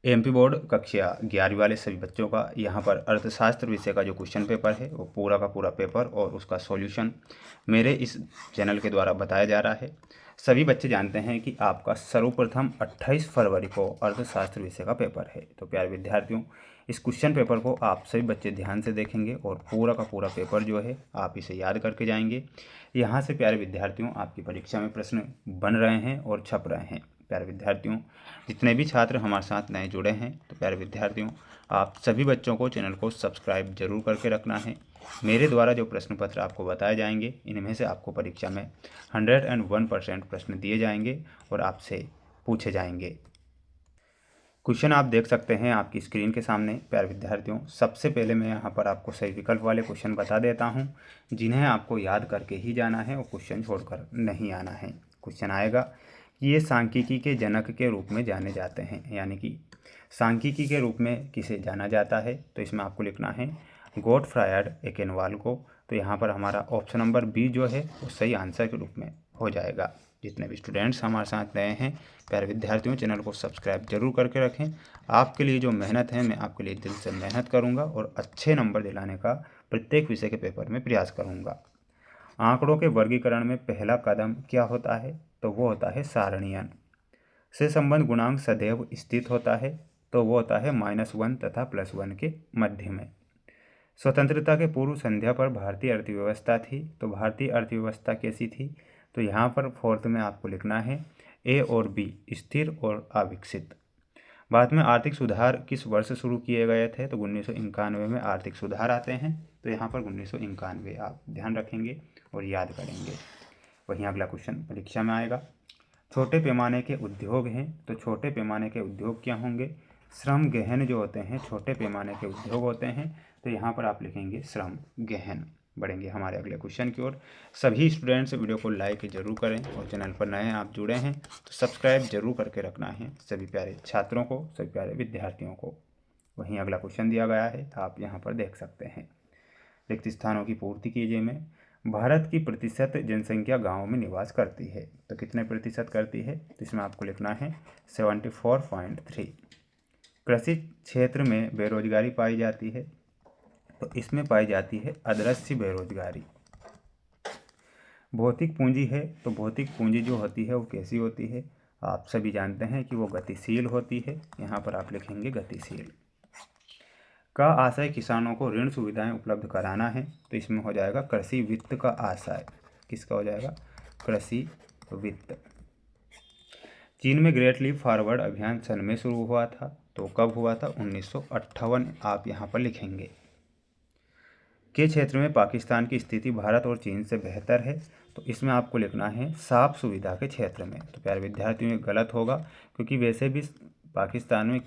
MP board कक्षा 11वीं वाले सभी बच्चों का यहाँ पर अर्थशास्त्र विषय का जो क्वेश्चन पेपर है वो पूरा का पूरा पेपर और उसका सॉल्यूशन मेरे इस चैनल के द्वारा बताया जा रहा है। सभी बच्चे जानते हैं कि आपका सर्वप्रथम 28 फरवरी को अर्थशास्त्र विषय का पेपर है। तो प्यारे विद्यार्थियों, इस क्वेश्चन पेपर को आप सभी बच्चे ध्यान से देखेंगे और पूरा का पूरा पेपर जो है आप इसे याद करके जाएंगे। यहाँ से प्यारे विद्यार्थियों आपकी परीक्षा में प्रश्न बन रहे हैं और छप रहे हैं। प्यारे विद्यार्थियों, जितने भी छात्र हमारे साथ नए जुड़े हैं, तो प्यारे विद्यार्थियों आप सभी बच्चों को चैनल को सब्सक्राइब जरूर करके रखना है। मेरे द्वारा जो प्रश्न पत्र आपको बताए जाएंगे, इनमें से आपको परीक्षा में 101% प्रश्न दिए जाएंगे और आपसे पूछे जाएंगे। क्वेश्चन आप देख सकते हैं आपकी स्क्रीन के सामने। प्यारे विद्यार्थियों, सबसे पहले मैं यहाँ पर आपको सही विकल्प वाले क्वेश्चन बता देता हूँ, जिन्हें आपको याद करके ही जाना है और क्वेश्चन छोड़कर नहीं आना है। क्वेश्चन आएगा कि ये सांख्यिकी के जनक के रूप में जाने जाते हैं, यानी कि सांख्यिकी के रूप में किसे जाना जाता है। तो इसमें आपको लिखना है गॉटफ्रायड एकेनवाल को। तो यहाँ पर हमारा ऑप्शन नंबर बी जो है वो सही आंसर के रूप में हो जाएगा। जितने भी स्टूडेंट्स हमारे साथ नए हैं, प्यारे विद्यार्थियों, चैनल को सब्सक्राइब जरूर करके रखें। आपके लिए जो मेहनत है, मैं आपके लिए दिल से मेहनत करूंगा और अच्छे नंबर दिलाने का प्रत्येक विषय के पेपर में प्रयास करूंगा। आंकड़ों के वर्गीकरण में पहला कदम क्या होता है? तो वो होता है सारणीयन। से संबंध गुणांक सदैव स्थित होता है, तो वो होता है -1 तथा +1 के मध्य में। स्वतंत्रता के पूर्व संध्या पर भारतीय अर्थव्यवस्था थी, तो भारतीय अर्थव्यवस्था कैसी थी? तो यहाँ पर फोर्थ में आपको लिखना है ए और बी, स्थिर और अविकसित। भारत में आर्थिक सुधार किस वर्ष शुरू किए गए थे? तो 1991 में आर्थिक सुधार आते हैं। तो यहाँ पर 1991 आप ध्यान रखेंगे और याद करेंगे। वहीं अगला क्वेश्चन परीक्षा में आएगा। छोटे पैमाने के उद्योग हैं, तो छोटे पैमाने के उद्योग क्या होंगे? श्रम गहन जो होते हैं छोटे पैमाने के उद्योग होते हैं। तो यहाँ पर आप लिखेंगे श्रम गहन। बढ़ेंगे हमारे अगले क्वेश्चन की ओर। सभी स्टूडेंट्स वीडियो को लाइक जरूर करें और चैनल पर नए आप जुड़े हैं तो सब्सक्राइब जरूर करके रखना है सभी प्यारे छात्रों को, सभी प्यारे विद्यार्थियों को। वहीं अगला क्वेश्चन दिया गया है, आप यहाँ पर देख सकते हैं। रिक्त स्थानों की पूर्ति कीजिए में भारत की प्रतिशत जनसंख्या गाँव में निवास करती है, तो कितने प्रतिशत करती है? तो इसमें आपको लिखना है 74.3। कृषि क्षेत्र में बेरोजगारी पाई जाती है, तो इसमें पाई जाती है अदृश्य बेरोजगारी। भौतिक पूंजी है, तो भौतिक पूंजी जो होती है वो कैसी होती है? आप सभी जानते हैं कि वो गतिशील होती है। यहाँ पर आप लिखेंगे गतिशील। का आशय किसानों को ऋण सुविधाएं उपलब्ध कराना है, तो इसमें हो जाएगा कृषि वित्त का आशय। किसका हो जाएगा? कृषि वित्त। चीन में ग्रेट लीप फॉरवर्ड अभियान सन में शुरू हुआ था, तो कब हुआ था? 1958 आप यहाँ पर लिखेंगे। के क्षेत्र में पाकिस्तान की स्थिति भारत और चीन से बेहतर है, तो इसमें आपको लिखना है साफ सुविधा के क्षेत्र में। तो प्यारे विद्यार्थियों ये गलत होगा, क्योंकि वैसे भी पाकिस्तान में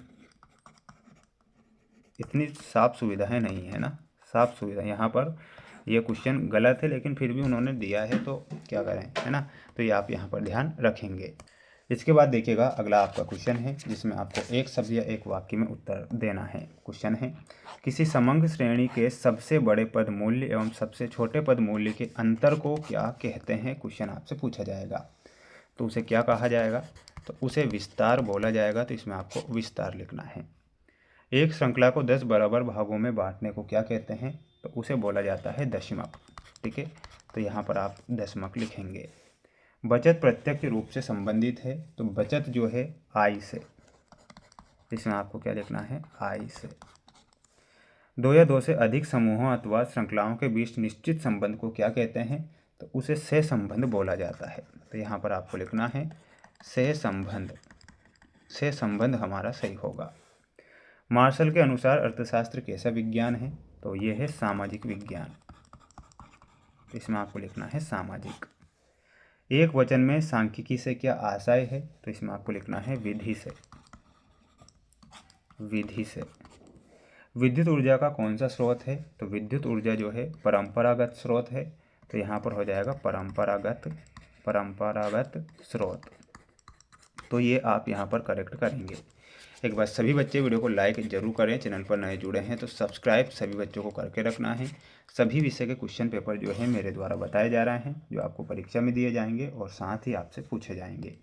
इतनी साफ सुविधाएं नहीं है ना। साफ सुविधा यहाँ पर ये क्वेश्चन गलत है, लेकिन फिर भी उन्होंने दिया है तो क्या करें, है ना। तो ये आप यहाँ पर ध्यान रखेंगे। इसके बाद देखिएगा अगला आपका क्वेश्चन है, जिसमें आपको एक शब्द या एक वाक्य में उत्तर देना है। क्वेश्चन है किसी समंग श्रेणी के सबसे बड़े पद मूल्य एवं सबसे छोटे पद मूल्य के अंतर को क्या कहते हैं? क्वेश्चन आपसे पूछा जाएगा, तो उसे क्या कहा जाएगा? तो उसे विस्तार बोला जाएगा। तो इसमें आपको विस्तार लिखना है। एक श्रृंखला को 10 बराबर भागों में बांटने को क्या कहते हैं? तो उसे बोला जाता है दशमक। ठीक है, तो यहाँ पर आप दशमक लिखेंगे। बचत प्रत्यक्ष रूप से संबंधित है, तो बचत जो है आय से, इसमें आपको क्या लिखना है? आय से। दो या दो से अधिक समूहों अथवा श्रृंखलाओं के बीच निश्चित संबंध को क्या कहते हैं? तो उसे सहसंबंध बोला जाता है। तो यहाँ पर आपको लिखना है सहसंबंध। सहसंबंध हमारा सही होगा। मार्शल के अनुसार अर्थशास्त्र कैसा विज्ञान है? तो ये है सामाजिक विज्ञान। इसमें आपको लिखना है सामाजिक। एक वचन में सांख्यिकी से क्या आशय है? तो इसमें आपको लिखना है विधि से। विधि से। विद्युत ऊर्जा का कौन सा स्रोत है? तो विद्युत ऊर्जा जो है परंपरागत स्रोत है। तो यहाँ पर हो जाएगा परंपरागत स्रोत। तो ये आप यहाँ पर करेक्ट करेंगे। एक बार सभी बच्चे वीडियो को लाइक जरूर करें। चैनल पर नए जुड़े हैं तो सब्सक्राइब सभी बच्चों को करके रखना है। सभी विषय के क्वेश्चन पेपर जो है मेरे द्वारा बताए जा रहे हैं, जो आपको परीक्षा में दिए जाएंगे और साथ ही आपसे पूछे जाएंगे।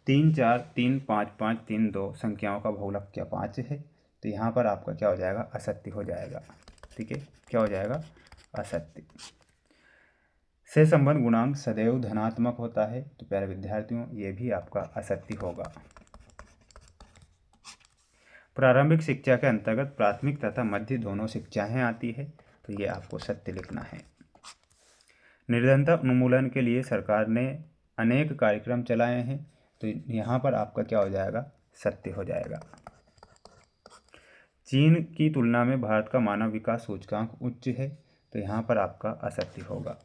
3 4 3 5 5 3 2 संख्याओं का बहुलक क्या 5 है, तो यहाँ पर आपका क्या हो जाएगा, असत्य हो जाएगा। ठीक है, क्या हो जाएगा, असत्य। से संबंध गुणांक सदैव धनात्मक होता है, तो प्यारे विद्यार्थियों ये भी आपका असत्य होगा। प्रारंभिक शिक्षा के अंतर्गत प्राथमिक तथा मध्य दोनों शिक्षाएं आती है, तो ये आपको सत्य लिखना है। निर्धनता उन्मूलन के लिए सरकार ने अनेक कार्यक्रम चलाए हैं, तो यहाँ पर आपका क्या हो जाएगा, सत्य हो जाएगा। चीन की तुलना में भारत का मानव विकास सूचकांक उच्च है, तो यहाँ पर आपका असत्य होगा।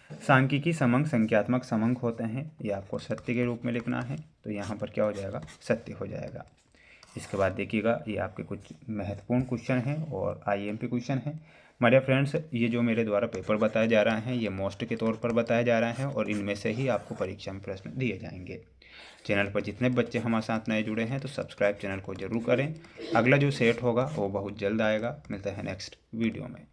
सांख्यिकी समंक संख्यात्मक समंक होते हैं, ये आपको सत्य के रूप में लिखना है, तो यहाँ पर क्या हो जाएगा, सत्य हो जाएगा। इसके बाद देखिएगा ये आपके कुछ महत्वपूर्ण क्वेश्चन हैं और आईएमपी क्वेश्चन हैं। मेरे फ्रेंड्स, ये जो मेरे द्वारा पेपर बताए जा रहे हैं ये मोस्ट के तौर पर बताए जा रहे हैं और इनमें से ही आपको परीक्षा में प्रश्न दिए जाएंगे। चैनल पर जितने बच्चे हमारे साथ नए जुड़े हैं तो सब्सक्राइब चैनल को जरूर करें। अगला जो सेट होगा वो बहुत जल्द आएगा। मिलता है नेक्स्ट वीडियो में।